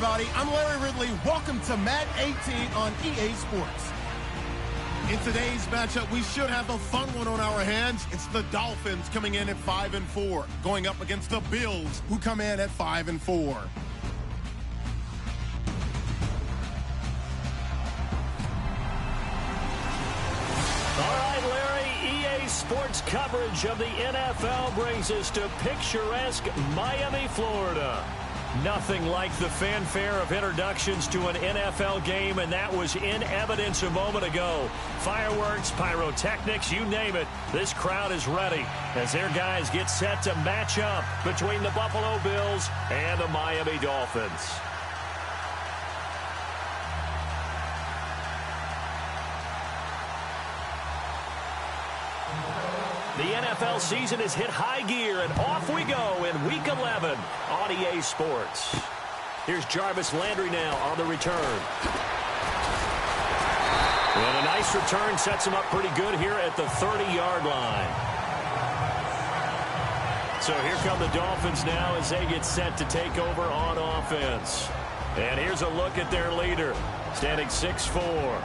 everybody. I'm Larry Ridley. Welcome to Madden 18 on EA Sports. In today's matchup, we should have a fun one on our hands. It's the Dolphins coming in at 5-4, going up against the Bills, who come in at 5-4. All right, Larry, EA Sports coverage of the NFL brings us to picturesque Miami, Florida. Nothing like the fanfare of introductions to an NFL game, and that was in evidence a moment ago. Fireworks, pyrotechnics, you name it. This crowd is ready as their guys get set to match up between the Buffalo Bills and the Miami Dolphins. The NFL season has hit high gear, and off we go in Week 11 on EA Sports. Here's Jarvis Landry now on the return. And a nice return sets him up pretty good here at the 30-yard line. So here come the Dolphins now as they get set to take over on offense. And here's a look at their leader, standing 6'4".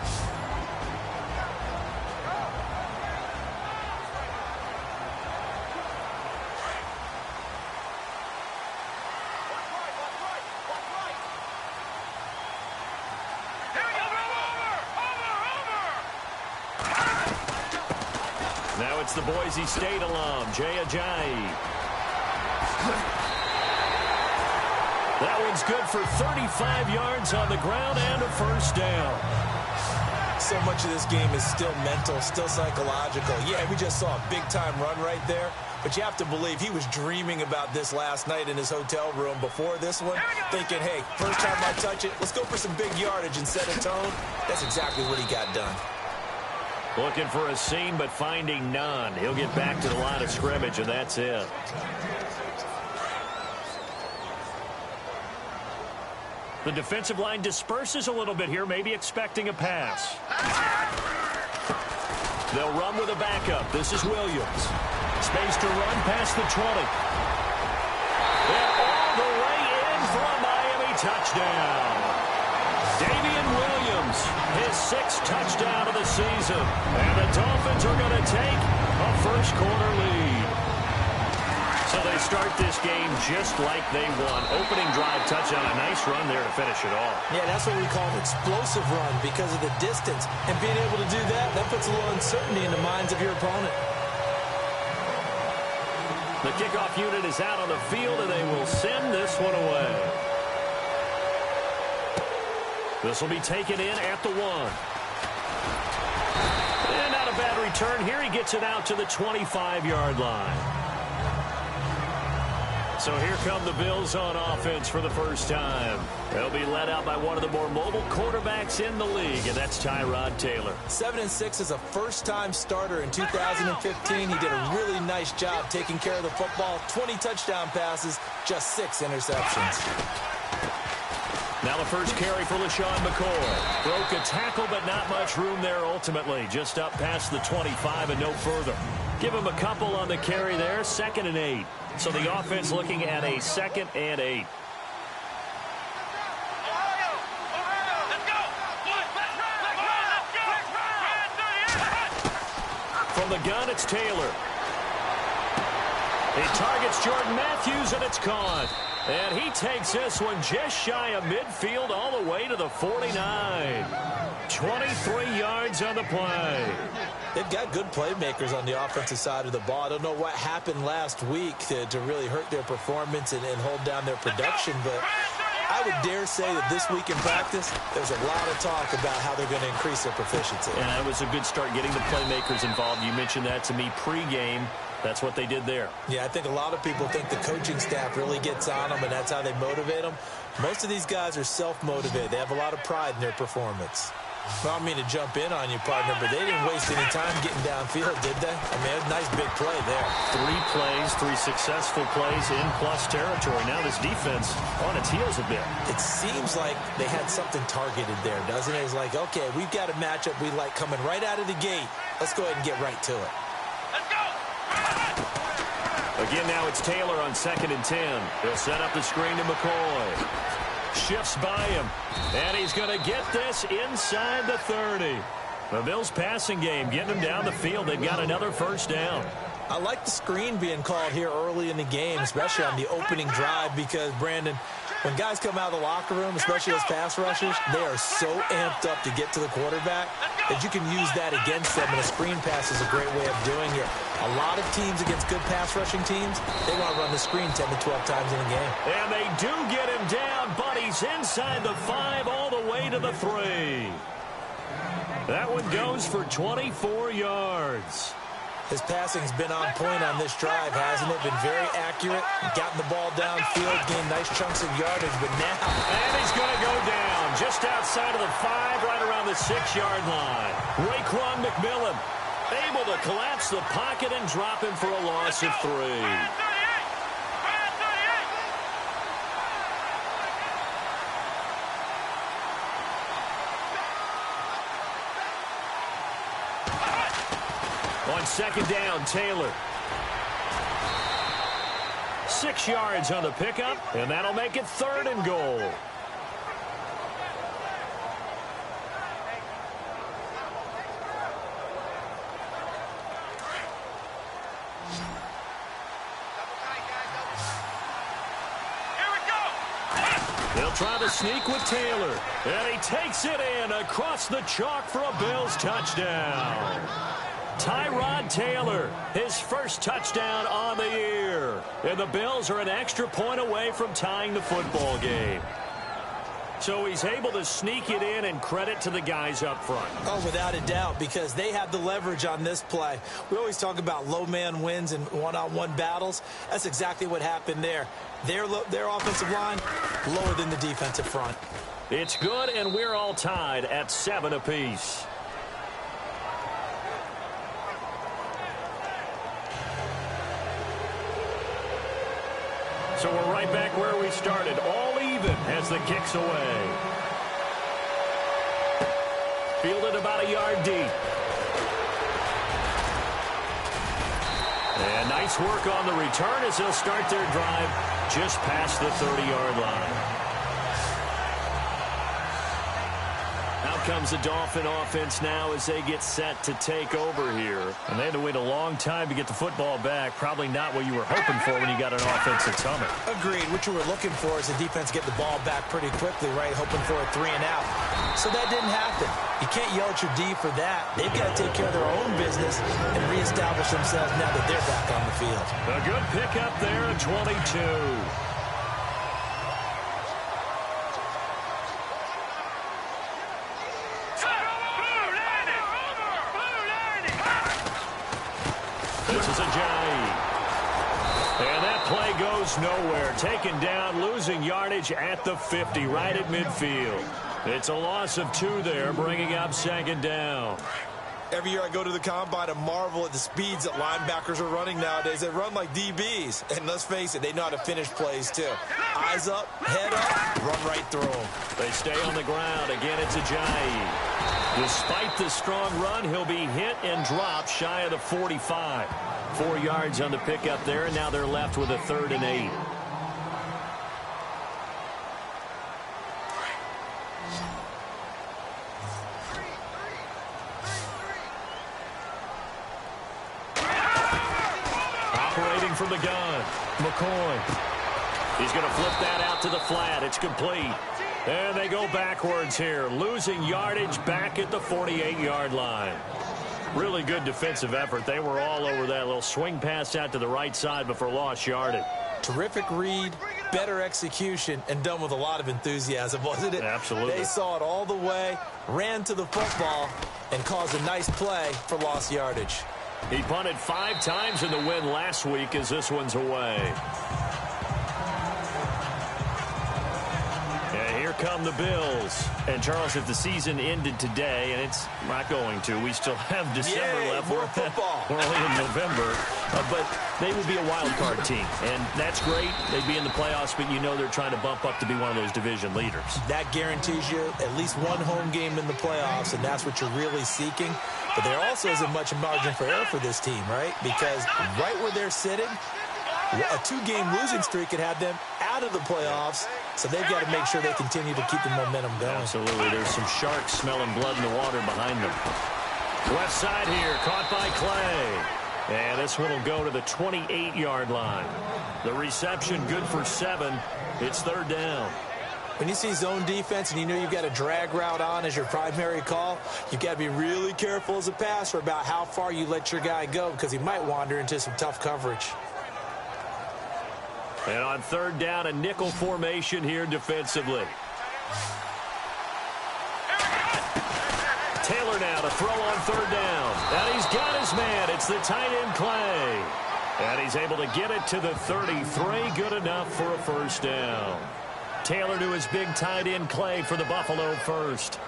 Now it's the Boise State alum, Jay Ajayi. That one's good for 35 yards on the ground and a first down. So much of this game is still mental, still psychological. Yeah, we just saw a big-time run right there, but you have to believe he was dreaming about this last night in his hotel room before this one, thinking, hey, first time I touch it, let's go for some big yardage and set a tone. That's exactly what he got done. Looking for a seam, but finding none. He'll get back to the line of scrimmage, and that's it. The defensive line disperses a little bit here, maybe expecting a pass. They'll run with a backup. This is Williams. Space to run past the 20. And all the way in for a Miami touchdown. Davian Williams, his 6th touchdown of the season. And the Dolphins are going to take a first-quarter lead. So they start this game just like they won. Opening drive touchdown, a nice run there to finish it off. Yeah, that's what we call an explosive run because of the distance. And being able to do that, that puts a little uncertainty in the minds of your opponent. The kickoff unit is out on the field, and they will send this one away. This will be taken in at the 1. And not a bad return here. He gets it out to the 25-yard line. So here come the Bills on offense for the first time. They'll be led out by one of the more mobile quarterbacks in the league, and that's Tyrod Taylor. 7-6 as a first-time starter in 2015. He did a really nice job taking care of the football. 20 touchdown passes, just 6 interceptions. Now the first carry for LaShawn McCoy. Broke a tackle, but not much room there ultimately. Just up past the 25 and no further. Give him a couple on the carry there. 2nd and 8. So the offense looking at a 2nd and 8. From the gun, it's Taylor. He targets Jordan Matthews, and it's caught. And he takes this one just shy of midfield all the way to the 49. 23 yards on the play. They've got good playmakers on the offensive side of the ball. I don't know what happened last week to really hurt their performance and hold down their production, but I would dare say that this week in practice, there's a lot of talk about how they're going to increase their proficiency. And that was a good start getting the playmakers involved. You mentioned that to me pregame. That's what they did there. Yeah, I think a lot of people think the coaching staff really gets on them, and that's how they motivate them. Most of these guys are self-motivated. They have a lot of pride in their performance. Well, I don't mean to jump in on you, partner, but they didn't waste any time getting downfield, did they? I mean, a nice big play there. 3 plays, 3 successful plays in plus territory. Now this defense on its heels a bit. It seems like they had something targeted there, doesn't it? It's like, okay, we've got a matchup we like coming right out of the gate. Let's go ahead and get right to it. Let's go! Again, now it's Taylor on 2nd and 10. He'll set up the screen to McCoy. Shifts by him. And he's going to get this inside the 30. The Bills' passing game getting them down the field. They've got another first down. I like the screen being called here early in the game, especially on the opening drive, because, Brandon, when guys come out of the locker room, especially as pass rushers, they are so amped up to get to the quarterback that you can use that against them, and a screen pass is a great way of doing it. A lot of teams against good pass rushing teams, they want to run the screen 10 to 12 times in a game. And they do get him down, but he's inside the 5 all the way to the 3. That one goes for 24 yards. His passing's been on point on this drive, hasn't it? Been very accurate, gotten the ball downfield, gained nice chunks of yardage, but now... And he's going to go down just outside of the 5, right around the 6-yard line. Raekwon McMillan able to collapse the pocket and drop him for a loss of 3. On second down, Taylor. 6 yards on the pickup, and that'll make it 3rd and goal. They'll try to sneak with Taylor, and he takes it in across the chalk for a Bills touchdown. Tyrod Taylor, his first touchdown on the year. And the Bills are an extra point away from tying the football game. So he's able to sneak it in, and credit to the guys up front. Oh, without a doubt, because they have the leverage on this play. We always talk about low man wins and one-on-one battles. That's exactly what happened there. Their offensive line, lower than the defensive front. It's good, and we're all tied at 7 apiece. So we're right back where we started, all even as the kick's away. Fielded about a yard deep. And nice work on the return as they'll start their drive just past the 30-yard line. Out comes the Dolphin offense now as they get set to take over here. And they had to wait a long time to get the football back. Probably not what you were hoping for when you got an offensive summit. Agreed. What you were looking for is the defense get the ball back pretty quickly, right? Hoping for a 3 and out. So that didn't happen. You can't yell at your D for that. They've got to take care of their own business and reestablish themselves now that they're back on the field. A good pickup there at 22. This is Ajayi. And that play goes nowhere. Taken down, losing yardage at the 50, right at midfield. It's a loss of 2 there, bringing up second down. Every year I go to the combine and marvel at the speeds that linebackers are running nowadays. They run like DBs. And let's face it, they know how to finish plays too. Eyes up, head up, run right through them. They stay on the ground. Again, it's Ajayi. Despite the strong run, he'll be hit and dropped shy of the 45. 4 yards on the pickup there, and now they're left with a 3rd and 8. Operating from the gun, McCoy. He's going to flip that out to the flat. It's complete. And they go backwards here, losing yardage back at the 48-yard line. Really good defensive effort. They were all over that little swing pass out to the right side before lost yardage. Terrific read, better execution, and done with a lot of enthusiasm, wasn't it? Absolutely. They saw it all the way, ran to the football, and caused a nice play for lost yardage. He punted 5 times in the win last week as this one's away. And here come the Bills. And, Charles, if the season ended today, and it's not going to, we still have December left. More football. We're only in November. But they would be a wild card team. And that's great. They'd be in the playoffs, but you know they're trying to bump up to be one of those division leaders. That guarantees you at least one home game in the playoffs, and that's what you're really seeking. But there also isn't much margin for error for this team, right? Because right where they're sitting, A 2-game losing streak could have them out of the playoffs, so they've got to make sure they continue to keep the momentum going. Absolutely. There's some sharks smelling blood in the water behind them. Left side here, caught by Clay. And this one will go to the 28-yard line. The reception good for 7. It's third down. When you see zone defense and you know you've got a drag route on as your primary call, you've got to be really careful as a passer about how far you let your guy go because he might wander into some tough coverage. And on third down, a nickel formation here defensively. Taylor now to throw on third down. And he's got his man. It's the tight end Clay. And he's able to get it to the 33. Good enough for a first down. Taylor to his big tight end Clay for the Buffalo first.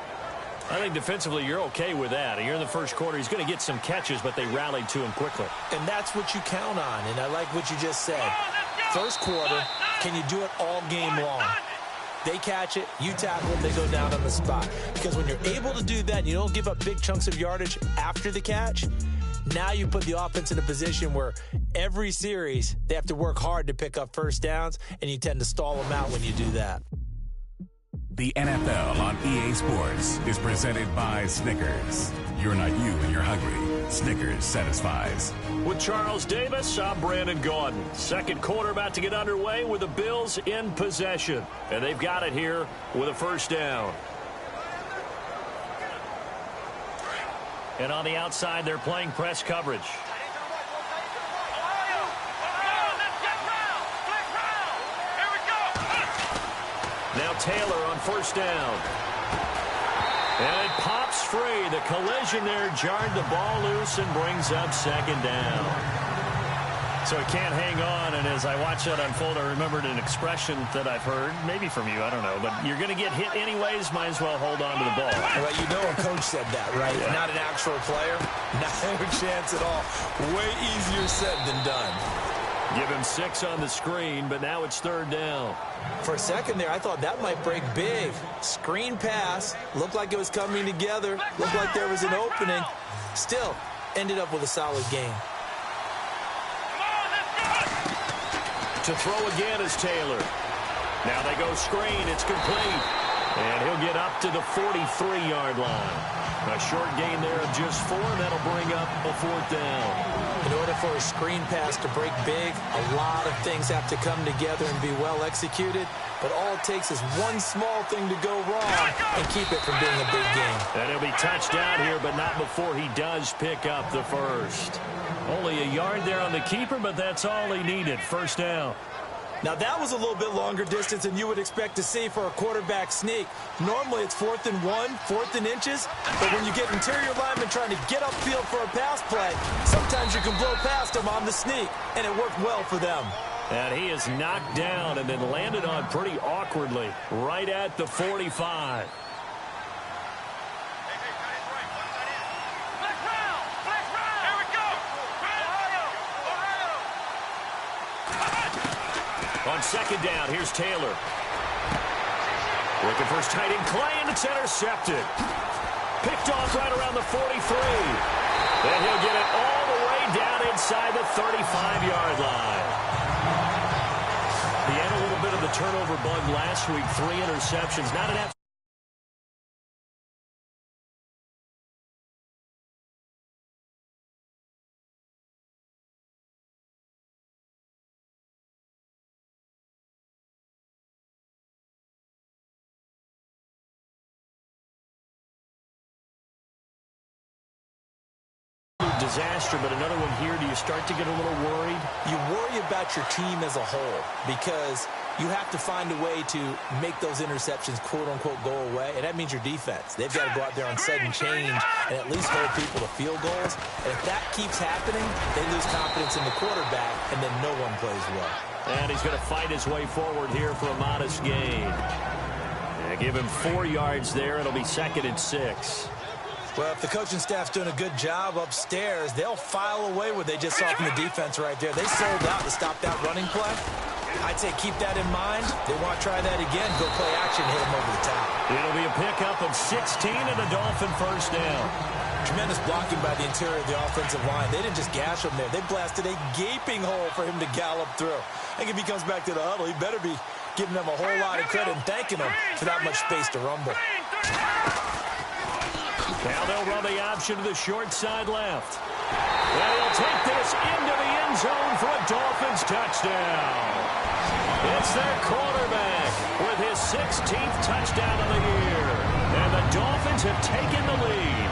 I think defensively you're okay with that. Here in the first quarter, he's going to get some catches, but they rallied to him quickly. And that's what you count on, and I like what you just said. First quarter, can you do it all game long? They catch it, you tackle them, they go down on the spot. Because when you're able to do that, and you don't give up big chunks of yardage after the catch, now you put the offense in a position where every series they have to work hard to pick up first downs, and you tend to stall them out when you do that. The NFL on EA Sports is presented by Snickers. You're not you when you're hungry. Snickers satisfies. With Charles Davis, I'm Brandon Gaudin. Second quarter about to get underway with the Bills in possession. And they've got it here with a first down. And on the outside, they're playing press coverage. Now Taylor on first down. And it pops free. The collision there jarred the ball loose and brings up second down. So he can't hang on, and as I watch that unfold, I remembered an expression that I've heard, maybe from you, I don't know, but you're going to get hit anyways, might as well hold on to the ball. Well, you know a coach said that, right? Yeah. Not an actual player. Not a chance at all. Way easier said than done. Give him 6 on the screen, but now it's third down. For a second there, I thought that might break big. Screen pass. Looked like it was coming together. Looked like there was an opening. Still, ended up with a solid game. To throw again is Taylor. Now they go screen. It's complete. And he'll get up to the 43-yard line. A short gain there of just 4, and that'll bring up a fourth down. In order for a screen pass to break big, a lot of things have to come together and be well executed. But all it takes is one small thing to go wrong and keep it from being a big game. And he'll be touchdown here, but not before he does pick up the first. Only a yard there on the keeper, but that's all he needed. First down. Now, that was a little bit longer distance than you would expect to see for a quarterback sneak. Normally, it's 4th and 1, 4th and inches. But when you get interior linemen trying to get upfield for a pass play, sometimes you can blow past them on the sneak, and it worked well for them. And he is knocked down and then landed on pretty awkwardly right at the 45. On second down, here's Taylor. Looking for his tight end Clay, and it's intercepted. Picked off right around the 43. And he'll get it all the way down inside the 35-yard line. He had a little bit of the turnover bug last week. 3 interceptions. Not an disaster, but another one here. Do you start to get a little worried? You worry about your team as a whole because you have to find a way to make those interceptions, quote-unquote, go away, and that means your defense. They've got to go out there on sudden change and at least hold people to field goals. And if that keeps happening, they lose confidence in the quarterback, and then no one plays well. And he's going to fight his way forward here for a modest gain. And give him 4 yards there. It'll be 2nd and 6. Well, if the coaching staff's doing a good job upstairs, they'll file away what they just saw from the defense right there. They sold out to stop that running play. I'd say keep that in mind. They want to try that again. Go play action, hit them over the top. It'll be a pickup of 16 and a Dolphin first down. Tremendous blocking by the interior of the offensive line. They didn't just gash him there. They blasted a gaping hole for him to gallop through. I think if he comes back to the huddle, he better be giving them a whole lot of credit and thanking them for that much space to rumble. Now they'll run the option to the short side left. And he'll take this into the end zone for a Dolphins touchdown. It's their quarterback with his 16th touchdown of the year. And the Dolphins have taken the lead.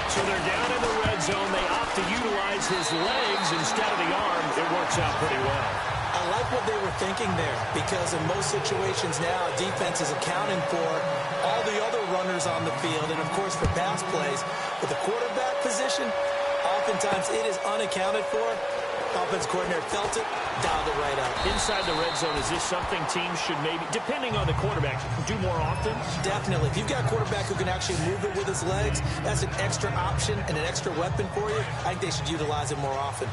So they're down in the red zone. They opt to utilize his legs instead of the arm. It works out pretty well. I like what they were thinking there, because in most situations now, defense is accounting for all the other runners on the field, and of course for pass plays. With the quarterback position, oftentimes it is unaccounted for. Offense coordinator felt it, dialed it right up. Inside the red zone, is this something teams should maybe, depending on the quarterback, do more often? Definitely. If you've got a quarterback who can actually move it with his legs, that's an extra option and an extra weapon for you. I think they should utilize it more often.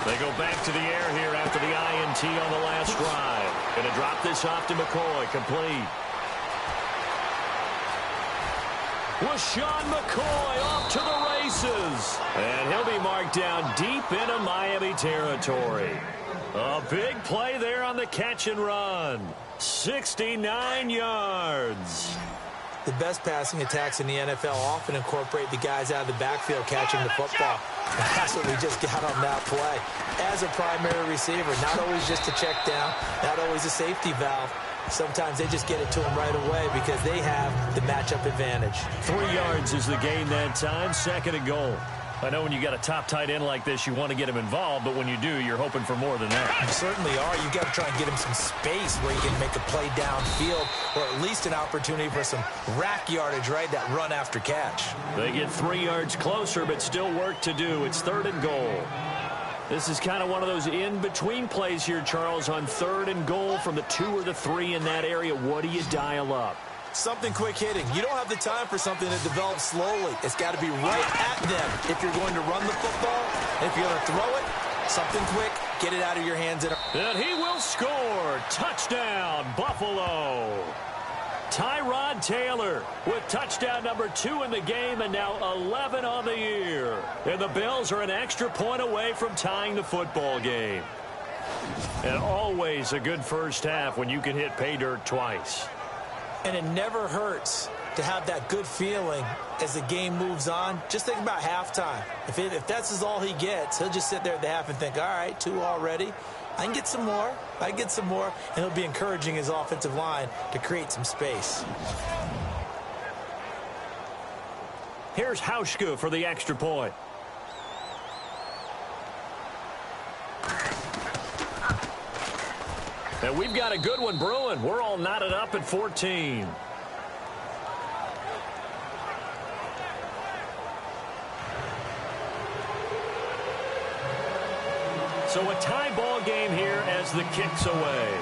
They go back to the air here after the INT on the last drive. Going to drop this off to McCoy, complete. LaShawn McCoy off to the races. And he'll be marked down deep into Miami territory. A big play there on the catch and run. 69 yards. The best passing attacks in the NFL often incorporate the guys out of the backfield catching the football. That's what we just got on that play. As a primary receiver, not always just a check down, not always a safety valve. Sometimes they just get it to him right away because they have the matchup advantage. 3 yards is the gain that time, 2nd and goal. I know when you got a top tight end like this, you want to get him involved, but when you do, you're hoping for more than that. You certainly are. You got to try and get him some space where he can make a play downfield, or at least an opportunity for some rack yardage, right? That run after catch. They get 3 yards closer, but still work to do. It's 3rd and goal. This is kind of one of those in-between plays here, Charles, on 3rd and goal from the 2 or the 3 in that area. What do you dial up? Something quick hitting. You don't have the time for something that develops slowly. It's got to be right at them if you're going to run the football. If you're going to throw it, something quick, get it out of your hands. And he will score. Touchdown, Buffalo. Tyrod Taylor with touchdown number 2 in the game, and now 11 on the year. And the Bills are an extra point away from tying the football game. And always a good first half when you can hit pay dirt twice. And it never hurts to have that good feeling as the game moves on. Just think about halftime. If that's all he gets, he'll just sit there at the half and think, all right, 2 already. I can get some more. I can get some more. And he'll be encouraging his offensive line to create some space. Here's Hauschka for the extra point. And we've got a good one brewing. We're all knotted up at 14. So a tie ball game here as the kick's away.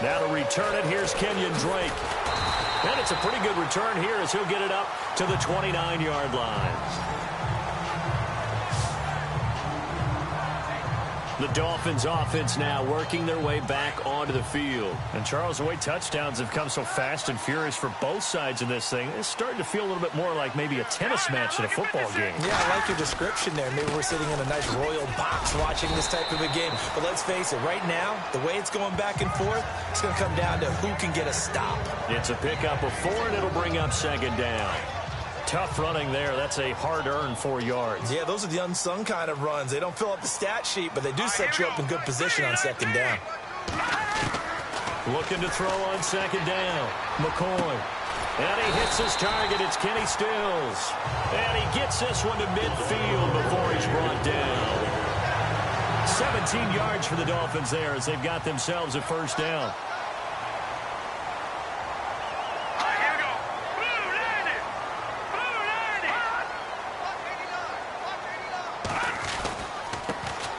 Now to return it, here's Kenyon Drake. And it's a pretty good return here as he'll get it up to the 29-yard line. The Dolphins offense now working their way back onto the field. And Charles, the way touchdowns have come so fast and furious for both sides in this thing, it's starting to feel a little bit more like maybe a tennis match in a football game. Yeah, I like your description there. Maybe we're sitting in a nice royal box watching this type of a game. But let's face it, right now, the way it's going back and forth, it's going to come down to who can get a stop. It's a pickup of 4, and it'll bring up 2nd down. Tough running there. That's a hard-earned 4 yards. Yeah, those are the unsung kind of runs. They don't fill up the stat sheet, but they do set you up in good position on 2nd down. Looking to throw on 2nd down. McCoy. And he hits his target. It's Kenny Stills. And he gets this one to midfield before he's brought down. 17 yards for the Dolphins there as they've got themselves a 1st down.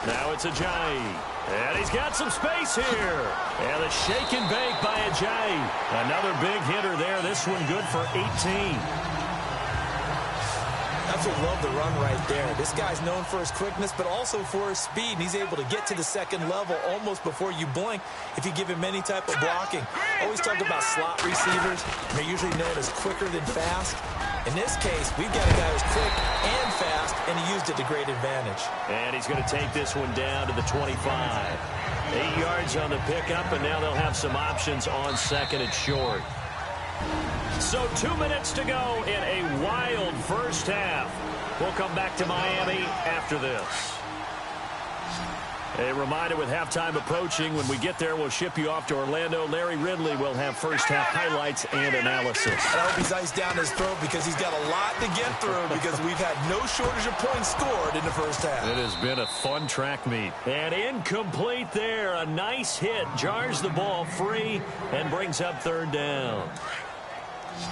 Now it's Ajayi. And he's got some space here. And a shake and bake by Ajayi. Another big hitter there. This one good for 18. I Absolutely love the run right there. This guy's known for his quickness, but also for his speed. And he's able to get to the second level almost before you blink if you give him any type of blocking. Always talk about slot receivers. They're usually known as quicker than fast. In this case, we've got a guy who's quick and fast, and he used it to great advantage. And he's going to take this one down to the 25. 8 yards on the pickup, and now they'll have some options on second and short. So 2 minutes to go in a wild first half. We'll come back to Miami after this. A reminder, with halftime approaching, when we get there, we'll ship you off to Orlando. Larry Ridley will have first-half highlights and analysis. And I hope he's iced down his throat because he's got a lot to get through because we've had no shortage of points scored in the first half. It has been a fun track meet. And incomplete there. A nice hit. Jars the ball free and brings up third down.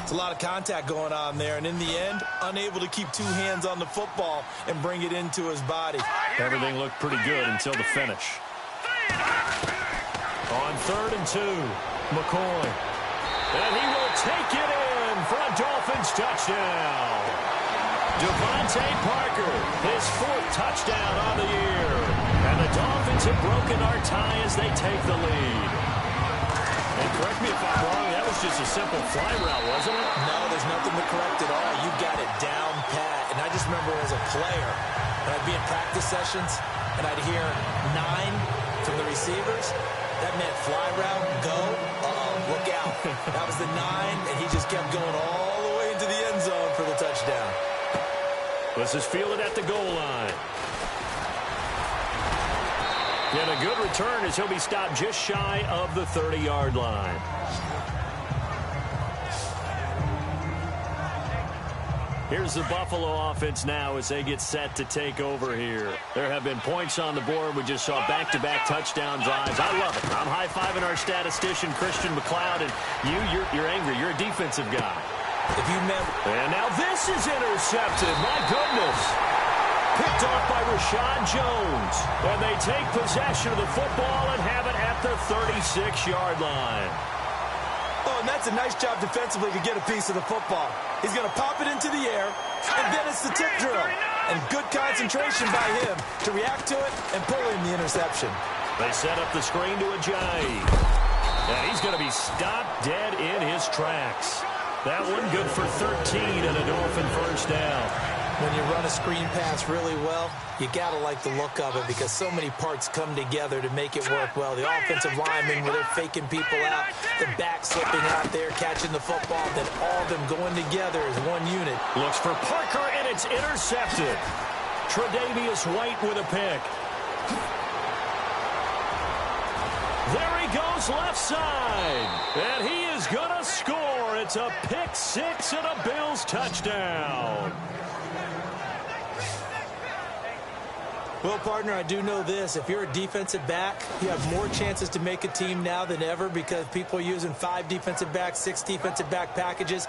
It's a lot of contact going on there, and in the end, unable to keep two hands on the football and bring it into his body. Everything looked pretty good until the finish. On 3rd and 2, McCoy. And he will take it in for a Dolphins touchdown. Devontae Parker, his 4th touchdown on the year. And the Dolphins have broken our tie as they take the lead. And correct me if I'm wrong, that was just a simple fly route, wasn't it? No, there's nothing to correct at all. You got it down pat. And I just remember as a player, when I'd be in practice sessions, and I'd hear 9 from the receivers, that meant fly route, go, look out. That was the 9, and he just kept going all the way into the end zone for the touchdown. Let's just feel it at the goal line. And a good return as he'll be stopped just shy of the 30-yard line. Here's the Buffalo offense now as they get set to take over here. There have been points on the board. We just saw back-to-back touchdown drives. I love it. I'm high-fiving our statistician, Christian McLeod, and you're angry. You're a defensive guy. If you remember. And now this is intercepted. My goodness. Picked off by Rashad Jones. And they take possession of the football and have it at the 36-yard line. Oh, and that's a nice job defensively to get a piece of the football. He's going to pop it into the air, and then it's the tip drill. And good concentration by him to react to it and pull in the interception. They set up the screen to Ajayi. And he's going to be stopped dead in his tracks. That one good for 13 and a Dolphin first down. When you run a screen pass really well, you got to like the look of it because so many parts come together to make it work well. The offensive linemen, where they're faking people out, the back slipping out there, catching the football, then all of them going together as one unit. Looks for Parker, and it's intercepted. Tre'Davious White with a pick. There he goes left side, and he is going to score. It's a pick six and a Bills touchdown. Well, partner, I do know this. If you're a defensive back, you have more chances to make a team now than ever because people are using 5 defensive backs, 6 defensive back packages.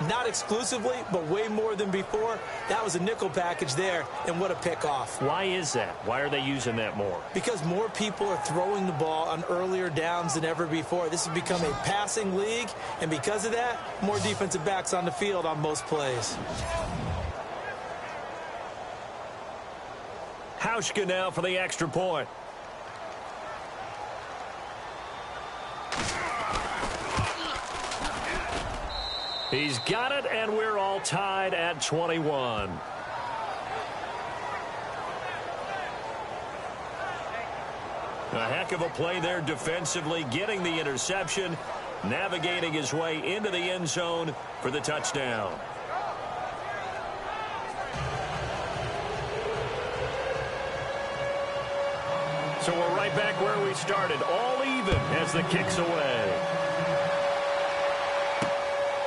Not exclusively, but way more than before. That was a nickel package there, and what a pickoff. Why is that? Why are they using that more? Because more people are throwing the ball on earlier downs than ever before. This has become a passing league, and because of that, more defensive backs on the field on most plays. Hauschka now for the extra point. He's got it, and we're all tied at 21. A heck of a play there defensively, getting the interception, navigating his way into the end zone for the touchdown. So we're right back where we started, all even as the kick's away.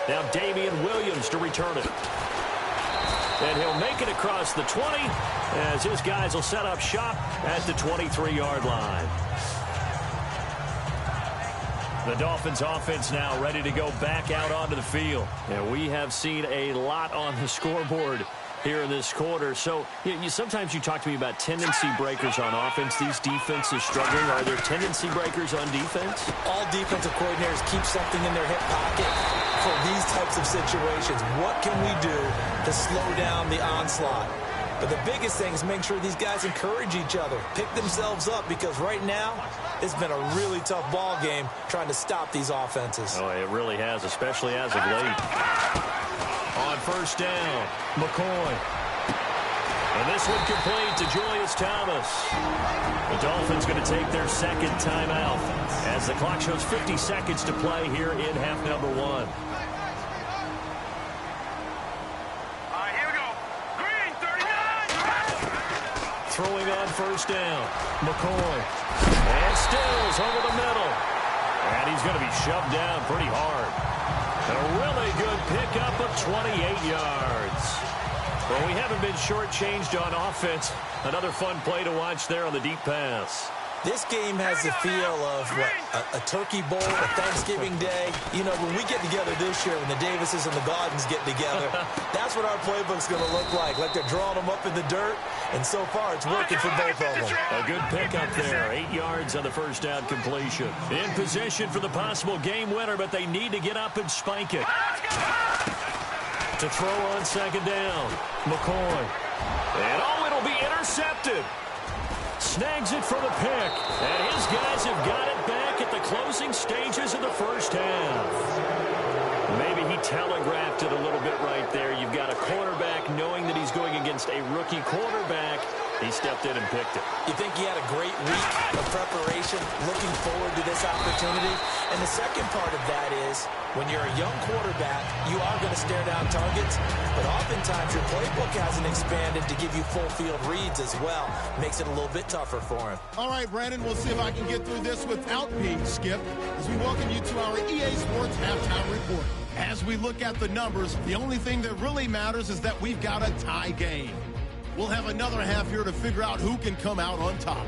Now Damian Williams to return it. And he'll make it across the 20 as his guys will set up shop at the 23-yard line. The Dolphins offense now ready to go back out onto the field. And we have seen a lot on the scoreboard here in this quarter. So sometimes you talk to me about tendency breakers on offense. These defenses struggling. Are there tendency breakers on defense? All defensive coordinators keep something in their hip pocket for these types of situations. What can we do to slow down the onslaught? But the biggest thing is make sure these guys encourage each other, pick themselves up, because right now it's been a really tough ball game trying to stop these offenses. Oh, it really has, especially as of late. On first down, McCoy. And this one complete to Julius Thomas. The Dolphins going to take their second timeout as the clock shows 50 seconds to play here in half number 1. Throwing on first down, McCoy. And Stills over the middle. And he's going to be shoved down pretty hard. A really good pickup of 28 yards. Well, we haven't been shortchanged on offense. Another fun play to watch there on the deep pass. This game has the feel of a turkey bowl, a Thanksgiving day. You know, when we get together this year, when the Davises and the Gaudens get together, that's what our playbook's going to look like they're drawing them up in the dirt. And so far, it's working for both of them. A good pickup there. 8 yards on the first down completion. In position for the possible game winner, but they need to get up and spike it. To throw on second down, McCoy. And it'll be intercepted. Snags it for the pick. And his guys have got it back at the closing stages of the first half. Maybe he telegraphed it a little bit right there. You've got a quarterback knowing that he's going against a rookie quarterback. He stepped in and picked it. You think he had a great week of preparation, looking forward to this opportunity? And the second part of that is, when you're a young quarterback, you are going to stare down targets, but oftentimes your playbook hasn't expanded to give you full field reads as well. Makes it a little bit tougher for him. All right, Brandon, we'll see if I can get through this without being skipped as we welcome you to our EA Sports Halftime Report. As we look at the numbers, the only thing that really matters is that we've got a tie game. We'll have another half here to figure out who can come out on top.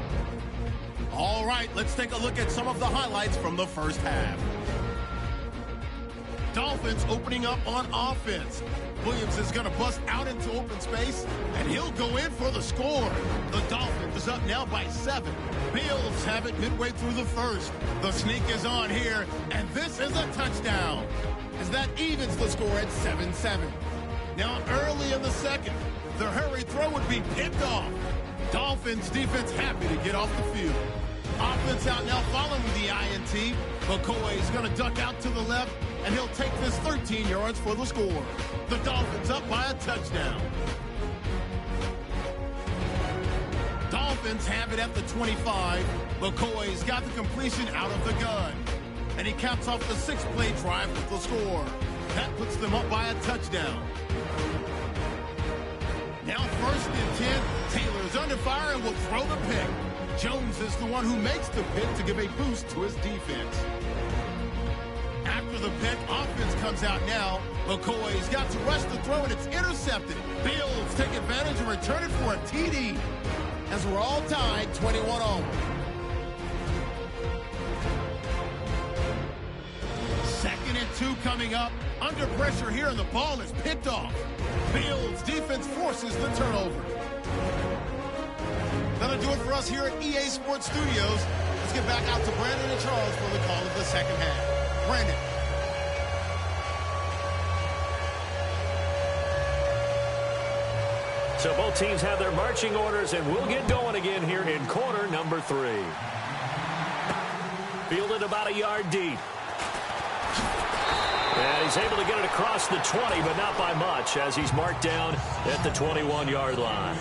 All right, let's take a look at some of the highlights from the first half. Dolphins opening up on offense. Williams is going to bust out into open space, and he'll go in for the score. The Dolphins is up now by 7. Bills have it midway through the first. The sneak is on here, and this is a touchdown, as that evens the score at 7-7. Now early in the second, the hurry throw would be picked off. Dolphins defense happy to get off the field. Offense out now following the INT. McCoy is going to duck out to the left, and he'll take this 13 yards for the score. The Dolphins up by a touchdown. Dolphins have it at the 25. McCoy's got the completion out of the gun, and he caps off the 6-play drive with the score. That puts them up by a touchdown. Now 1st and 10. Taylor's under fire and will throw the pick. Jones is the one who makes the pick to give a boost to his defense. After the pick, offense comes out now. McCoy's got to rush the throw, and it's intercepted. Bills take advantage and return it for a TD. As we're all tied, 21 all. 2nd and 2 coming up. Under pressure here, and the ball is picked off. Bills defense forces the turnover. That'll do it for us here at EA Sports Studios. Let's get back out to Brandon and Charles for the call of the second half. Brandon. So both teams have their marching orders, and we'll get going again here in quarter number 3. Fielded about a yard deep. And he's able to get it across the 20, but not by much, as he's marked down at the 21-yard line.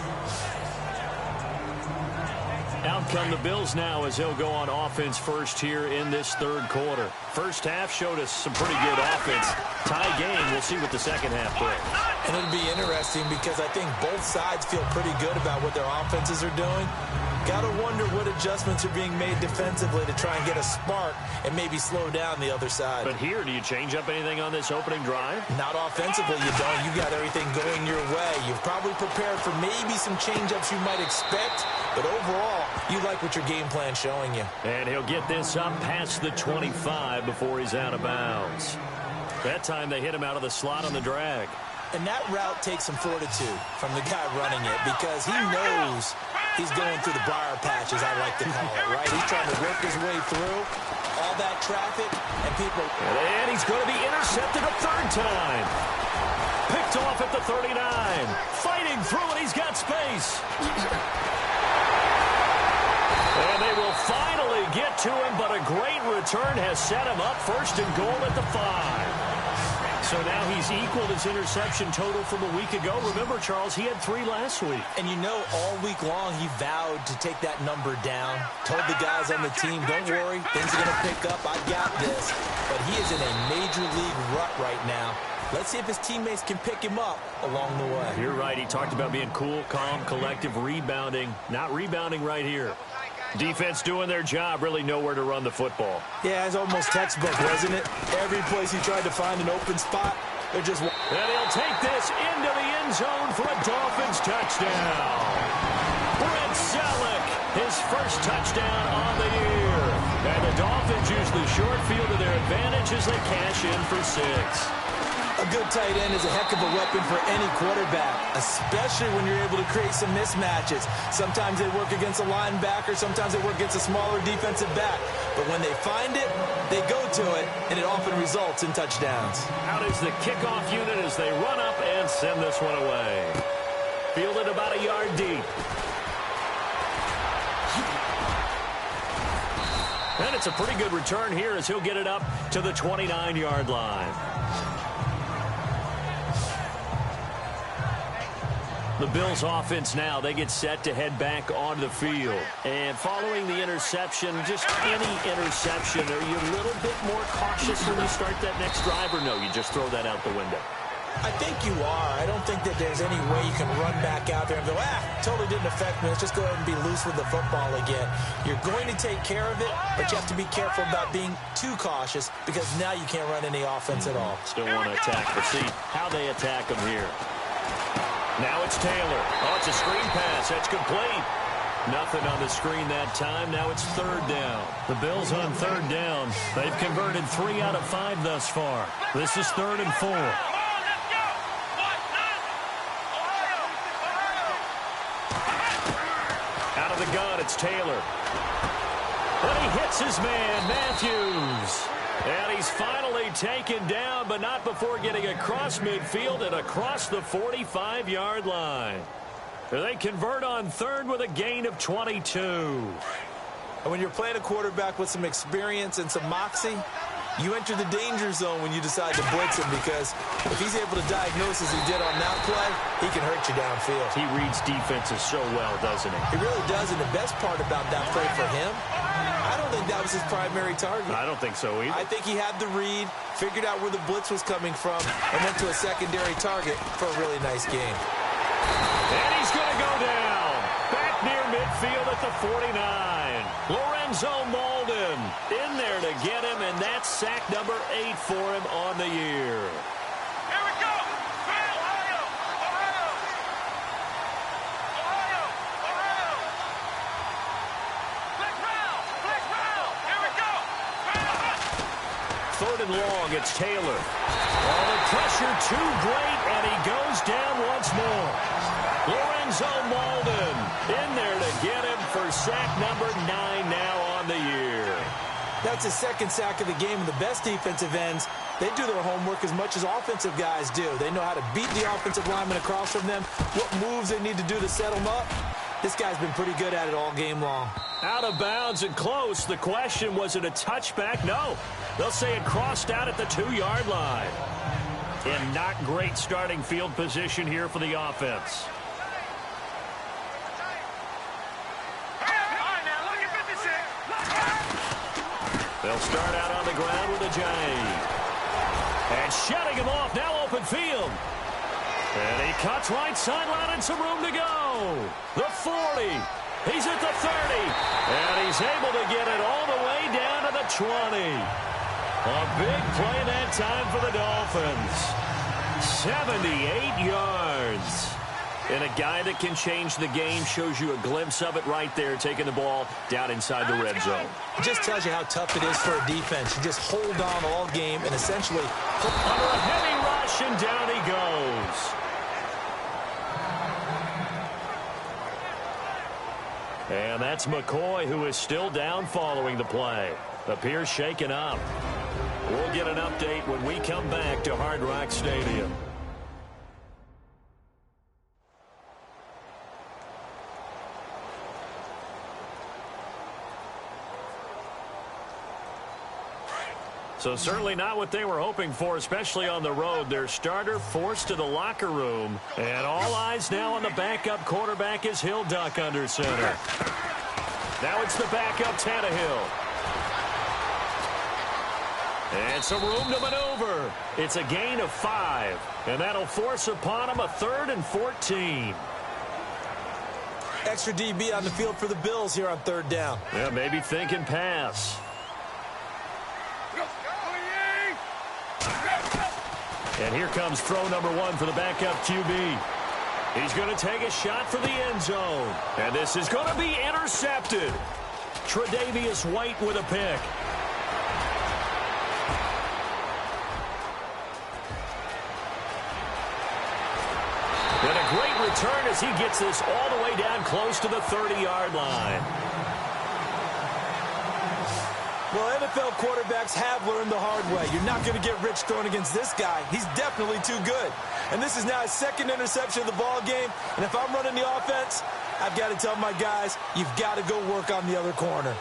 Out come the Bills now as they'll go on offense first here in this third quarter. First half showed us some pretty good offense. Tie game, we'll see what the second half brings. And it'll be interesting because I think both sides feel pretty good about what their offenses are doing. Got to wonder what adjustments are being made defensively to try and get a spark and maybe slow down the other side. But here, do you change up anything on this opening drive? Not offensively, you don't. You got everything going your way. You've probably prepared for maybe some change-ups you might expect, but overall, you like what your game plan's showing you. And he'll get this up past the 25 before he's out of bounds. That time they hit him out of the slot on the drag. And that route takes some fortitude from the guy running it because he knows he's going through the briar patch, as I like to call it, right? He's trying to work his way through all that traffic, and people... And he's going to be intercepted a third time. Picked off at the 39. Fighting through it, he's got space. And they will finally get to him, but a great return has set him up first and goal at the 5. So now he's equaled his interception total from a week ago. Remember, Charles, he had 3 last week. And you know, all week long he vowed to take that number down. Told the guys on the team, don't worry, things are going to pick up. I got this. But he is in a major league rut right now. Let's see if his teammates can pick him up along the way. You're right. He talked about being cool, calm, collective, rebounding. Not rebounding right here. Defense doing their job, really nowhere to run the football. Yeah, it's almost textbook, wasn't it? Every place he tried to find an open spot, they're just... And he'll take this into the end zone for a Dolphins touchdown. Brent Selleck, his first touchdown on the year. And the Dolphins use the short field to their advantage as they cash in for 6. A good tight end is a heck of a weapon for any quarterback, especially when you're able to create some mismatches. Sometimes they work against a linebacker, sometimes they work against a smaller defensive back. But when they find it, they go to it, and it often results in touchdowns. Out is the kickoff unit as they run up and send this one away. Fielded about a yard deep. And it's a pretty good return here as he'll get it up to the 29-yard line. The Bills offense now, they get set to head back onto the field. And following the interception, just any interception, are you a little bit more cautious when you start that next drive, or no, you just throw that out the window? I think you are. I don't think that there's any way you can run back out there and go, totally didn't affect me. Let's just go ahead and be loose with the football again. You're going to take care of it, but you have to be careful about being too cautious because now you can't run any offense at all. Still want to attack, but see how they attack them here. Now it's Taylor. Oh, it's a screen pass. That's complete. Nothing on the screen that time. Now it's 3rd down. The Bills on 3rd down. They've converted 3 out of 5 thus far. This is 3rd and 4. Out of the gun, it's Taylor. But he hits his man, Matthews. And he's finally taken down, but not before getting across midfield and across the 45-yard line. They convert on 3rd with a gain of 22. And when you're playing a quarterback with some experience and some moxie, you enter the danger zone when you decide to blitz him because if he's able to diagnose as he did on that play, he can hurt you downfield. He reads defenses so well, doesn't he? He really does, and the best part about that play for him, I don't think that was his primary target. I don't think so either. I think he had the read, figured out where the blitz was coming from, and went to a secondary target for a really nice game. And he's going to go down. Back near midfield at the 49. Lorenzo Molden in there to get him, and that's sack number 8 for him on the year. Here we go. Ohio. Black round. Here we go. 3rd and long, it's Taylor. Oh, the pressure too great, and he goes down once more. Lorenzo Molden in there to get him for sack number 9 now on the year. That's his 2nd sack of the game, and the best defensive ends, they do their homework as much as offensive guys do. They know how to beat the offensive lineman across from them, what moves they need to do to set them up. This guy's been pretty good at it all game long. Out of bounds and close. The question, was it a touchback? No. They'll say it crossed out at the 2-yard line. And not great starting field position here for the offense. They'll start out on the ground with a J. And shutting him off, now open field. And he cuts right sideline and some room to go. The 40. He's at the 30. And he's able to get it all the way down to the 20. A big play that time for the Dolphins. 78 yards. And a guy that can change the game, shows you a glimpse of it right there, taking the ball down inside the red zone. It just tells you how tough it is for a defense. You just hold on all game and essentially... Under a heavy rush. rush, and down he goes. And that's McCoy, who is still down following the play. Appears shaken up. We'll get an update when we come back to Hard Rock Stadium. So certainly not what they were hoping for, especially on the road. Their starter forced to the locker room. And all eyes now on the backup quarterback as he'll duck under center. Now it's the backup Tannehill. And some room to maneuver. It's a gain of 5. And that'll force upon him a 3rd and 14. Extra DB on the field for the Bills here on 3rd down. Yeah, maybe thinking pass. And here comes throw number 1 for the backup QB. He's going to take a shot for the end zone. And this is going to be intercepted. Tre'Davious White with a pick. And a great return as he gets this all the way down close to the 30-yard line. Well, NFL quarterbacks have learned the hard way. You're not going to get rich throwing against this guy. He's definitely too good. And this is now his 2nd interception of the ball game. And if I'm running the offense, I've got to tell my guys, you've got to go work on the other corner.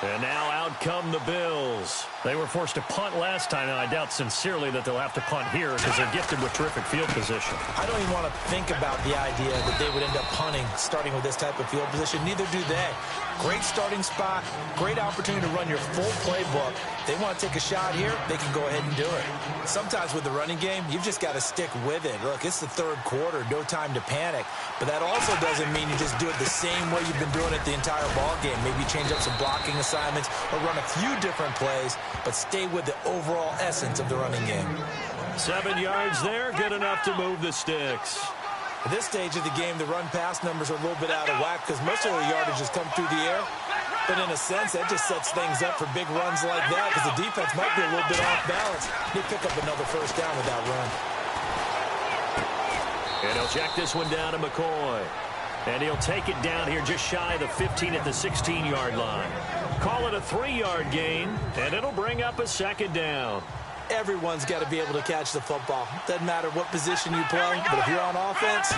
And now out come the Bills. They were forced to punt last time, and I doubt sincerely that they'll have to punt here because they're gifted with terrific field position. I don't even want to think about the idea that they would end up punting starting with this type of field position. Neither do they. Great starting spot, great opportunity to run your full playbook. They want to take a shot here, they can go ahead and do it. Sometimes with the running game, you've just got to stick with it. Look, it's the 3rd quarter, no time to panic. But that also doesn't mean you just do it the same way you've been doing it the entire ball game. Maybe change up some blocking assignments or run a few different plays, but stay with the overall essence of the running game. 7 yards there, good enough to move the sticks. At this stage of the game, the run-pass numbers are a little bit out of whack because most of the yardage has come through the air. But in a sense, that just sets things up for big runs like that because the defense might be a little bit off balance. They pick up another 1st down with that run. And he'll check this one down to McCoy. And he'll take it down here just shy of the 15 at the 16-yard line. Call it a 3-yard gain, and it'll bring up a 2nd down. Everyone's got to be able to catch the football. Doesn't matter what position you play, but if you're on offense,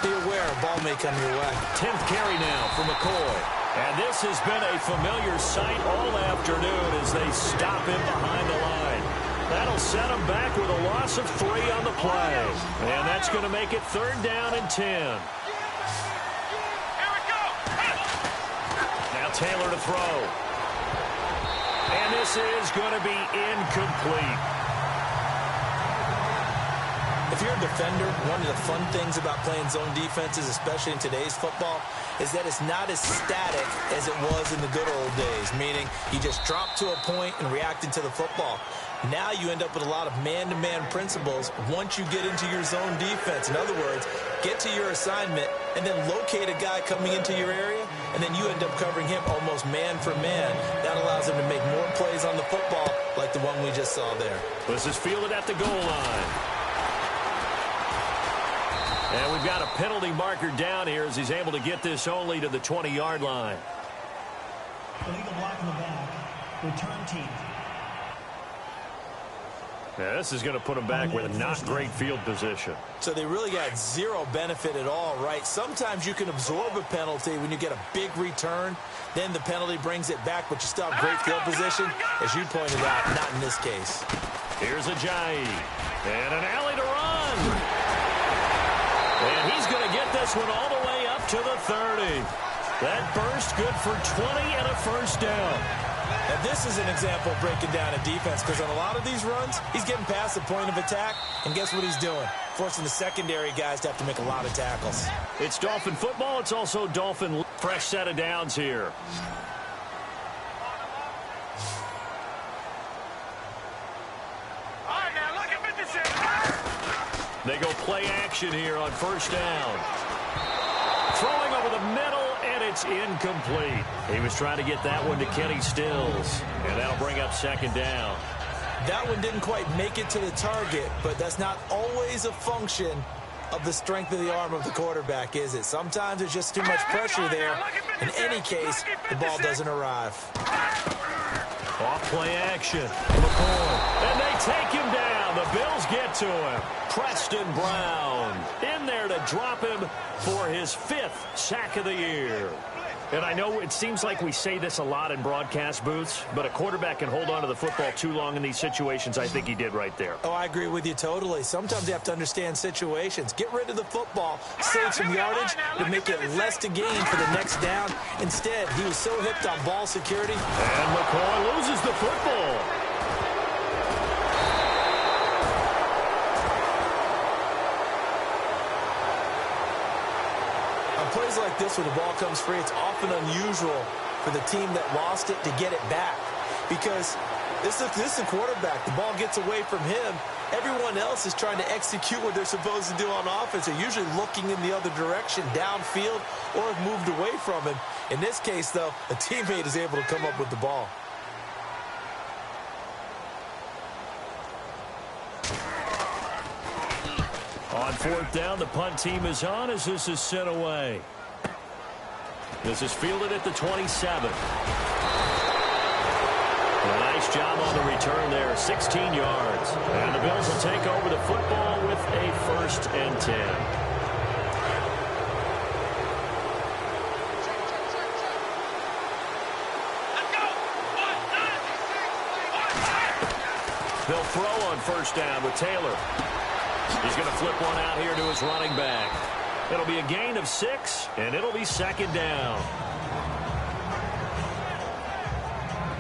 be aware a ball may come your way. 10th carry now for McCoy. And this has been a familiar sight all afternoon as they stop him behind the line. That'll set him back with a loss of 3 on the play. And that's going to make it 3rd down and 10. Now Taylor to throw. And this is going to be incomplete. If you're a defender, one of the fun things about playing zone defenses, especially in today's football, is that it's not as static as it was in the good old days, meaning you just drop to a point and react into the football. Now you end up with a lot of man-to-man principles once you get into your zone defense. In other words, get to your assignment and then locate a guy coming into your area, and then you end up covering him almost man for man. That allows him to make more plays on the football like the one we just saw there. This is fielded at the goal line. And we've got a penalty marker down here as he's able to get this only to the 20-yard line. Illegal block in the back. Return team. Yeah, this is going to put him back with not great field position. So they really got zero benefit at all, right? Sometimes you can absorb a penalty when you get a big return. Then the penalty brings it back, but you still have great field position. As you pointed out, not in this case. Here's Ajayi. And an alley to run. And he's going to get this one all the way up to the 30. That burst good for 20 and a first down. Now this is an example of breaking down a defense, because on a lot of these runs, he's getting past the point of attack, and guess what he's doing? Forcing the secondary guys to have to make a lot of tackles. It's Dolphin football. It's also Dolphin fresh set of downs here. All right, now look at 56. They go play action here on first down. Throwing over the middle, and it's incomplete. He was trying to get that one to Kenny Stills, and that'll bring up second down. That one didn't quite make it to the target, but that's not always a function of the strength of the arm of the quarterback, is it? Sometimes there's just too much pressure there. In any case, the ball doesn't arrive. Off play action. McCoy. And they take him down. The Bills get to him. Preston Brown in there to drop him for his 5th sack of the year. And I know it seems like we say this a lot in broadcast booths, but a quarterback can hold on to the football too long in these situations. I think he did right there. Oh, I agree with you totally. Sometimes you have to understand situations. Get rid of the football, save some yardage, but make it less to gain for the next down. Instead, he was so hipped on ball security. And McCoy loses the football. Plays like this where the ball comes free, it's often unusual for the team that lost it to get it back, because this is a quarterback. The ball gets away from him. Everyone else is trying to execute what they're supposed to do on offense. They're usually looking in the other direction, downfield, or have moved away from him. In this case, though, a teammate is able to come up with the ball. On fourth down, the punt team is on as this is sent away. This is fielded at the 27. A nice job on the return there, 16 yards. And the Bills will take over the football with a 1st and 10. They'll throw on first down with Taylor. He's going to flip one out here to his running back. It'll be a gain of 6, and it'll be second down.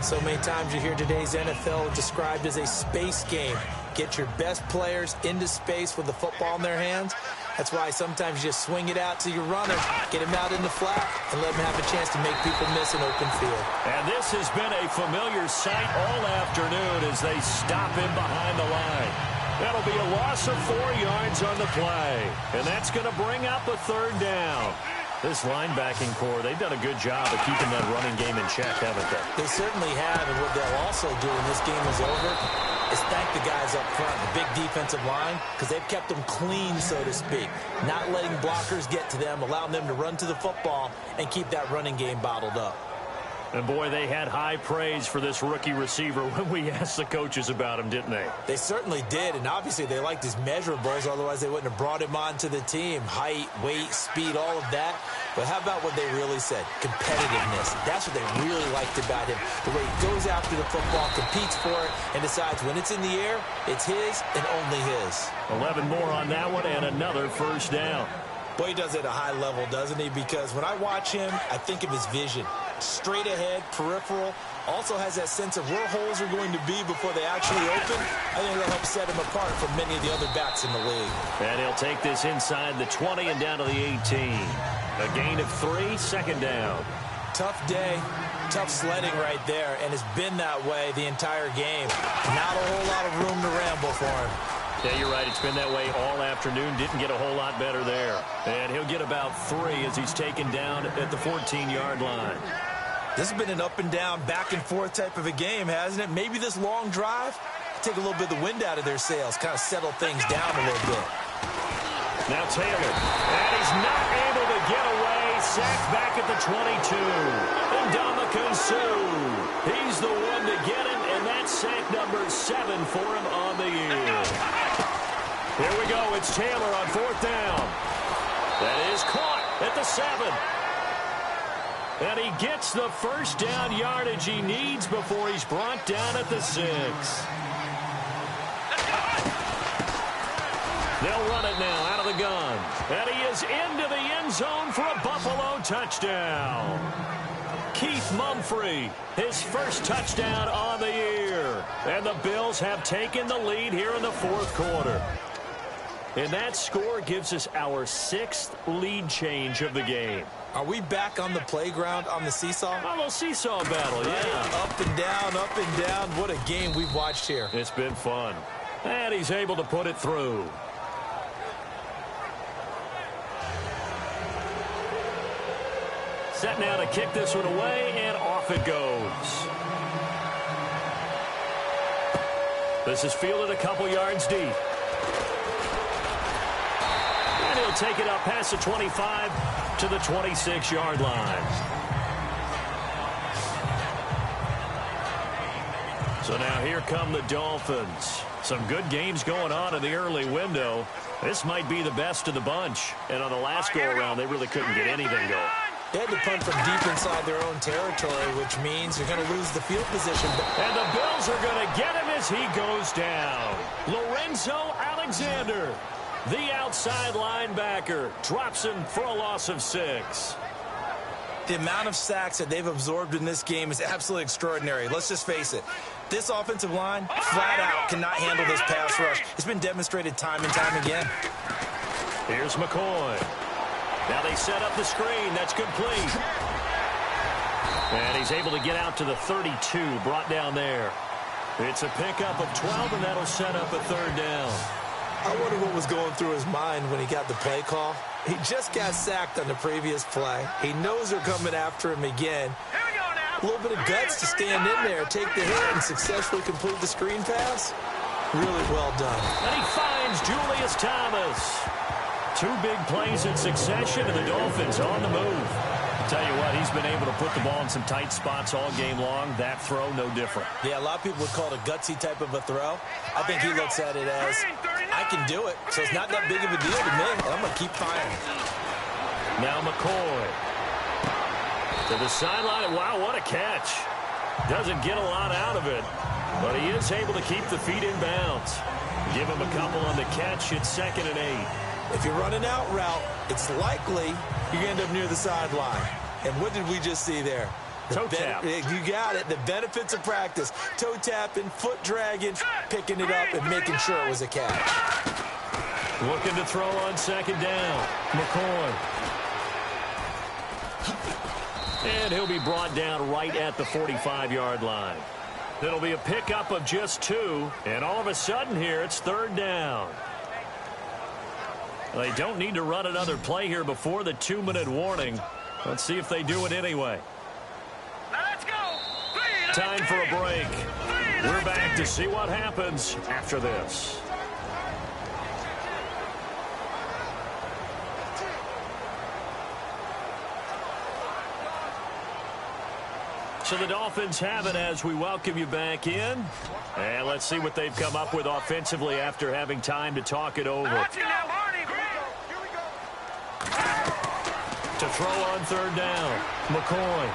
So many times you hear today's NFL described as a space game. Get your best players into space with the football in their hands. That's why sometimes you just swing it out to your runner, get him out in the flat, and let him have a chance to make people miss an open field. And this has been a familiar sight all afternoon as they stop him behind the line. That'll be a loss of 4 yards on the play. And that's going to bring up a 3rd down. This linebacking core, they've done a good job of keeping that running game in check, haven't they? They certainly have, and what they'll also do when this game is over is thank the guys up front, the big defensive line, because they've kept them clean, so to speak. Not letting blockers get to them, allowing them to run to the football and keep that running game bottled up. And, boy, they had high praise for this rookie receiver when we asked the coaches about him, didn't they? They certainly did, and obviously they liked his measurables. Otherwise, they wouldn't have brought him onto the team. Height, weight, speed, all of that. But how about what they really said? Competitiveness. That's what they really liked about him. The way he goes after the football, competes for it, and decides when it's in the air, it's his and only his. 11 more on that one and another 1st down. Boy, he does it at a high level, doesn't he? Because when I watch him, I think of his vision. Straight ahead, peripheral. Also has that sense of where holes are going to be before they actually open. I think that helps set him apart from many of the other backs in the league. And he'll take this inside the 20 and down to the 18. A gain of 3, second down. Tough day, tough sledding right there, and it's been that way the entire game. Not a whole lot of room to ramble for him. Yeah, you're right. It's been that way all afternoon. Didn't get a whole lot better there. And he'll get about 3 as he's taken down at the 14-yard line. This has been an up and down, back and forth type of a game, hasn't it? Maybe this long drive, take a little bit of the wind out of their sails, kind of settle things down a little bit. Now Taylor, and he's not able to get away. Sacked back at the 22. And Ndamukong Suh, he's the one to get him, and that's sack number 7 for him on the year. Here we go. It's Taylor on 4th down. That is caught at the 7. And he gets the 1st down yardage he needs before he's brought down at the 6. They'll run it now out of the gun. And he is into the end zone for a Buffalo touchdown. Keith Mumphrey, his first touchdown on the year. And the Bills have taken the lead here in the fourth quarter. And that score gives us our 6th lead change of the game. Are we back on the playground on the seesaw? A little seesaw battle, yeah. Up and down, up and down. What a game we've watched here. It's been fun. And he's able to put it through. Set now to kick this one away, and off it goes. This is fielded a couple yards deep. And he'll take it up past the 25 to the 26-yard line. So now here come the Dolphins. Some good games going on in the early window. This might be the best of the bunch. And on the last go-around, they really couldn't get anything going. They had to punt from deep inside their own territory, which means you're going to lose the field position. And the Bills are going to get him as he goes down. Lorenzo Alexander, the outside linebacker, drops him for a loss of 6. The amount of sacks that they've absorbed in this game is absolutely extraordinary. Let's just face it. This offensive line, flat out, cannot handle this pass rush. It's been demonstrated time and time again. Here's McCoy. Now they set up the screen. That's complete. And he's able to get out to the 32, brought down there. It's a pickup of 12, and that'll set up a third down. I wonder what was going through his mind when he got the play call. He just got sacked on the previous play. He knows they're coming after him again. A little bit of guts to stand in there, take the hit, and successfully complete the screen pass. Really well done. And he finds Julius Thomas. 2 big plays in succession, and the Dolphins on the move. Tell you what, he's been able to put the ball in some tight spots all game long. That throw, no different. Yeah, a lot of people would call it a gutsy type of a throw. I think he looks at it as, I can do it, so it's not that big of a deal to me. I'm going to keep firing. Now McCoy. To the sideline. Wow, what a catch. Doesn't get a lot out of it, but he is able to keep the feet in bounds. Give him a couple on the catch. It's 2nd and 8. If you're running out route, it's likely you end up near the sideline. And what did we just see there? Toe tap. You got it. The benefits of practice. Toe tapping, foot dragging, picking it up, and making sure it was a catch. Looking to throw on 2nd down. McCoy. And he'll be brought down right at the 45-yard line. It'll be a pickup of just 2. And all of a sudden here, it's 3rd down. They don't need to run another play here before the 2-minute warning. Let's see if they do it anyway. Let's go. Time for a break. We're back to see what happens after this. So the Dolphins have it as we welcome you back in. And let's see what they've come up with offensively after having time to talk it over. To throw on 3rd down, McCoy.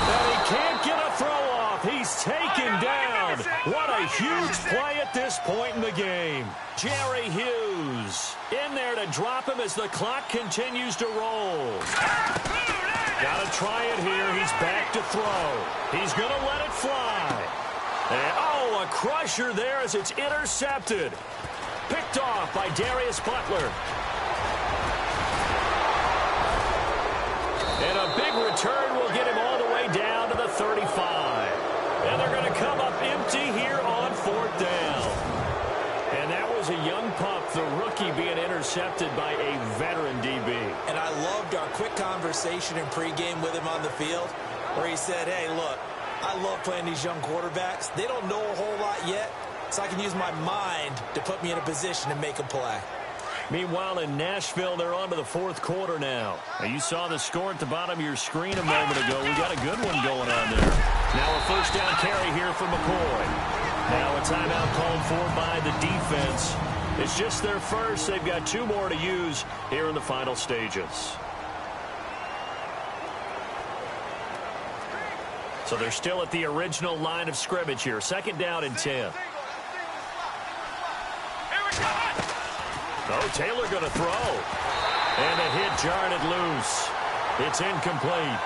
And he can't get a throw off. He's taken down. What a huge play at this point in the game. Jerry Hughes in there to drop him as the clock continues to roll. Got to try it here. He's back to throw. He's going to let it fly. And, oh, a crusher there as it's intercepted. Picked off by Darius Butler. And a big return will get him all the way down to the 35. And they're going to come up empty here on 4th down. And that was a young pup, the rookie being intercepted by a veteran DB. And I loved our quick conversation in pregame with him on the field where he said, hey, look, I love playing these young quarterbacks. They don't know a whole lot yet, so I can use my mind to put me in a position to make a play. Meanwhile, in Nashville, they're on to the 4th quarter now. You saw the score at the bottom of your screen a moment ago. We got a good one going on there. Now a 1st down carry here for McCoy. Now a timeout called for by the defense. It's just their first. They've got 2 more to use here in the final stages. So they're still at the original line of scrimmage here. 2nd down and 10. Here we go. Oh, Taylor going to throw. And a hit jarred it loose. It's incomplete.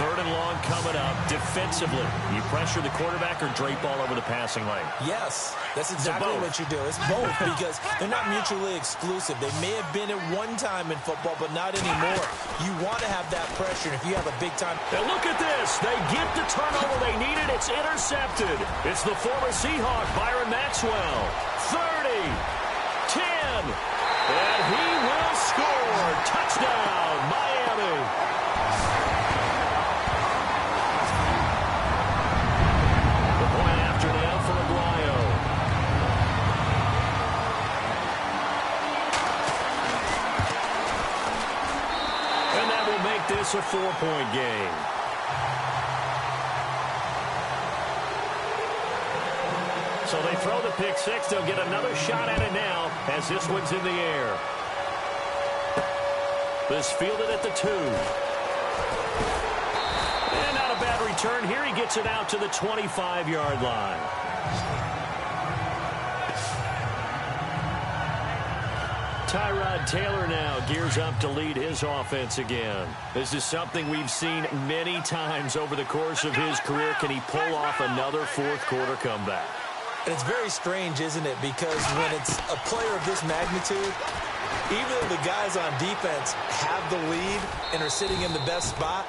3rd and long coming up. Defensively, you pressure the quarterback or drape all over the passing lane? Yes, that's exactly what you do. It's both because they're not mutually exclusive. They may have been at one time in football, but not anymore. You want to have that pressure if you have a big time. And look at this. They get the turnover they needed. It's intercepted. It's the former Seahawk, Byron Maxwell. 30, 10, and he will score. Touchdown, Miami. This a 4-point game. So they throw the pick six. They'll get another shot at it now as this one's in the air. This fielded at the 2. And not a bad return here. He gets it out to the 25-yard line. Tyrod Taylor now gears up to lead his offense again. This is something we've seen many times over the course of his career. Can he pull off another fourth-quarter comeback? And it's very strange, isn't it? Because when it's a player of this magnitude, even though the guys on defense have the lead and are sitting in the best spot,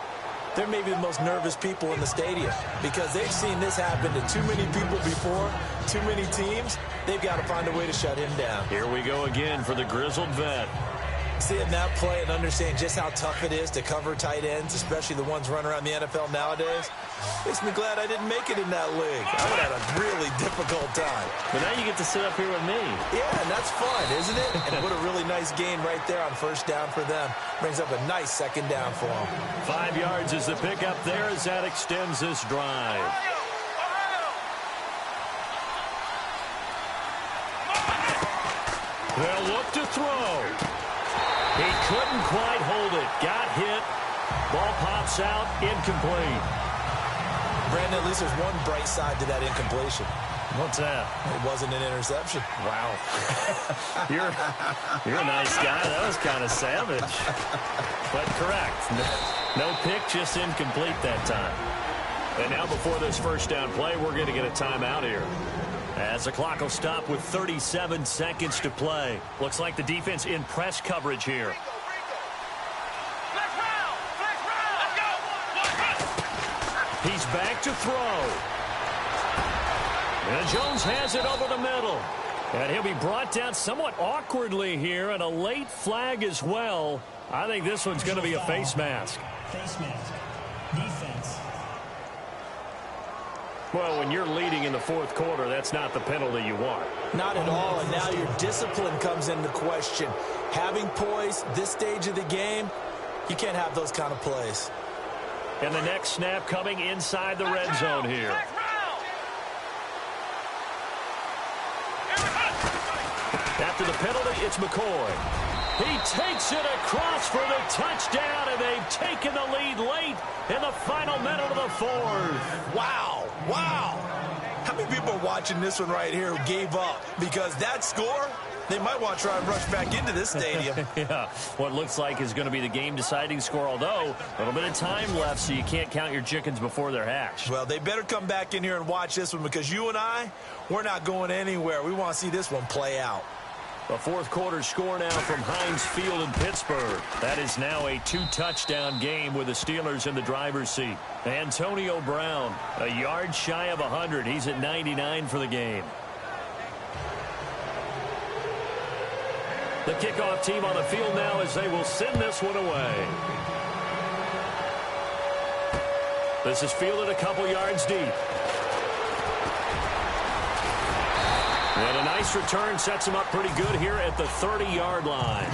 they're maybe the most nervous people in the stadium because they've seen this happen to too many people before, too many teams. They've got to find a way to shut him down. Here we go again for the grizzled vet. Seeing that play and understanding just how tough it is to cover tight ends, especially the ones running around the NFL nowadays, makes me glad I didn't make it in that league. I would have had a really difficult time. But now you get to sit up here with me. Yeah, and that's fun, isn't it? And what a really nice gain right there on first down for them. Brings up a nice second down for them. 5 yards is the pickup there as that extends this drive. They'll look to throw. He couldn't quite hold it. Got hit. Ball pops out. Incomplete. Brandon, at least there's one bright side to that incompletion. What's that? It wasn't an interception. Wow. You're a nice guy. That was kind of savage. But correct. No pick, just incomplete that time. And now before this first down play, we're going to get a timeout here. As the clock will stop with 37 seconds to play. Looks like the defense in press coverage here. He's back to throw. And Jones has it over the middle. And he'll be brought down somewhat awkwardly here, and a late flag as well. I think this one's going to be a face mask. Face mask. Defense. Well, when you're leading in the fourth quarter, that's not the penalty you want. Not at all, and now your discipline comes into question. Having poise this stage of the game, you can't have those kind of plays. And the next snap coming inside the red zone here. After the penalty, it's McCoy. He takes it across for the touchdown, and they've taken the lead late in the final minute of the fourth. Wow, wow. How many people are watching this one right here who gave up? Because that score, they might want to try and rush back into this stadium. Yeah, what looks like is going to be the game-deciding score, although a little bit of time left, so you can't count your chickens before they're hatched. Well, they better come back in here and watch this one because you and I, we're not going anywhere. We want to see this one play out. A fourth quarter score now from Heinz Field in Pittsburgh. That is now a 2-touchdown game with the Steelers in the driver's seat. Antonio Brown, a yard shy of 100. He's at 99 for the game. The kickoff team on the field now as they will send this one away. This is fielded a couple yards deep. And a nice return sets him up pretty good here at the 30-yard line.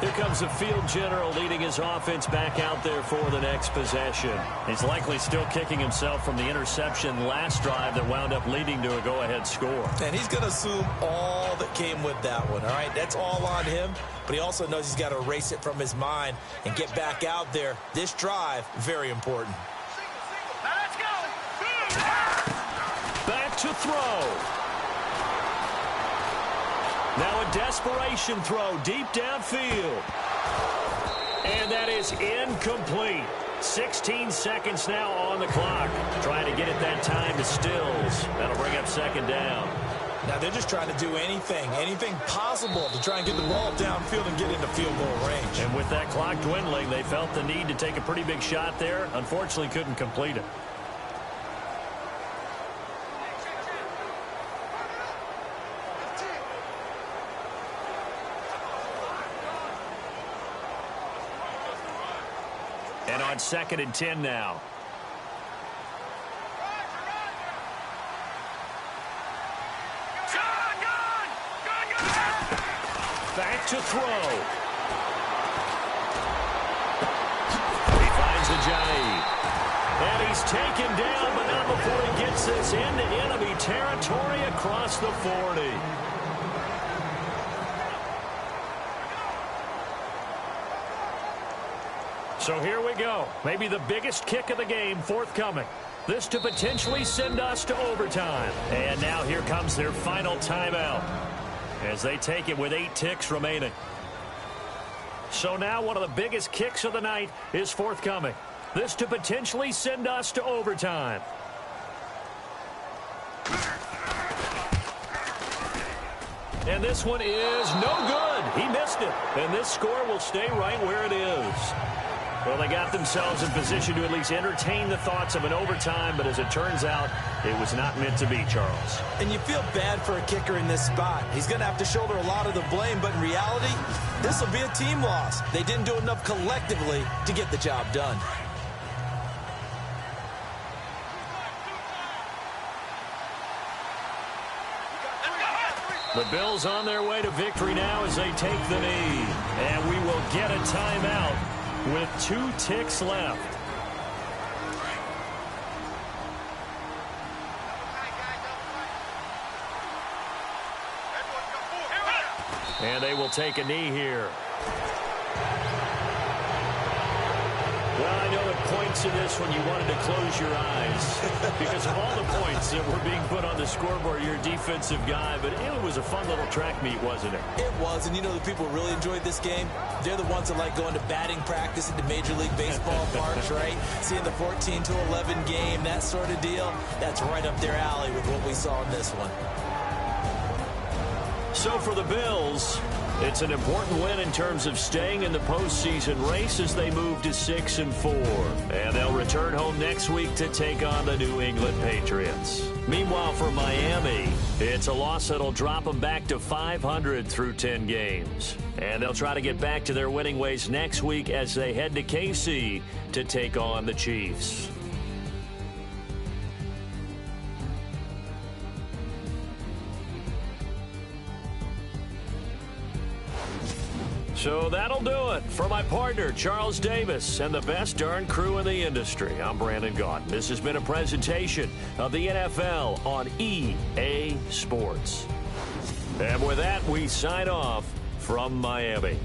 Here comes the field general leading his offense back out there for the next possession. He's likely still kicking himself from the interception last drive that wound up leading to a go-ahead score. And he's going to assume all that came with that one, all right? That's all on him, but he also knows he's got to erase it from his mind and get back out there. This drive, very important. throw. Now a desperation throw deep downfield. And that is incomplete. 16 seconds now on the clock. Trying to get it that time to Stills. That'll bring up second down. Now they're just trying to do anything possible to try and get the ball downfield and get into field goal range. And with that clock dwindling, they felt the need to take a pretty big shot there. Unfortunately, couldn't complete it. And on 2nd and 10 now. Back to throw. He finds the Johnny. And he's taken down, but not before he gets this into enemy territory across the 40. So here we go. Maybe the biggest kick of the game forthcoming. This to potentially send us to overtime. And now here comes their final timeout as they take it with 8 ticks remaining. So now one of the biggest kicks of the night is forthcoming. This to potentially send us to overtime. And this one is no good. He missed it. And this score will stay right where it is. Well, they got themselves in position to at least entertain the thoughts of an overtime, but as it turns out, it was not meant to be, Charles. And you feel bad for a kicker in this spot. He's going to have to shoulder a lot of the blame, but in reality, this will be a team loss. They didn't do enough collectively to get the job done. The Bills on their way to victory now as they take the knee. And we will get a timeout with 2 ticks left. And they will take a knee here. Well, I know at points in this when you wanted to close your eyes because of all the points that were being put on the scoreboard, you're a defensive guy, but it was a fun little track meet, wasn't it? It was, and you know the people who really enjoyed this game? They're the ones that like going to batting practice at the Major League Baseball parks, right? Seeing the 14-11 game, that sort of deal, that's right up their alley with what we saw in this one. So for the Bills, it's an important win in terms of staying in the postseason race as they move to 6-4. And they'll return home next week to take on the New England Patriots. Meanwhile, for Miami, it's a loss that'll drop them back to 500 through 10 games. And they'll try to get back to their winning ways next week as they head to KC to take on the Chiefs. So that'll do it. For my partner, Charles Davis, and the best darn crew in the industry, I'm Brandon Gaudin. This has been a presentation of the NFL on EA Sports. And with that, we sign off from Miami.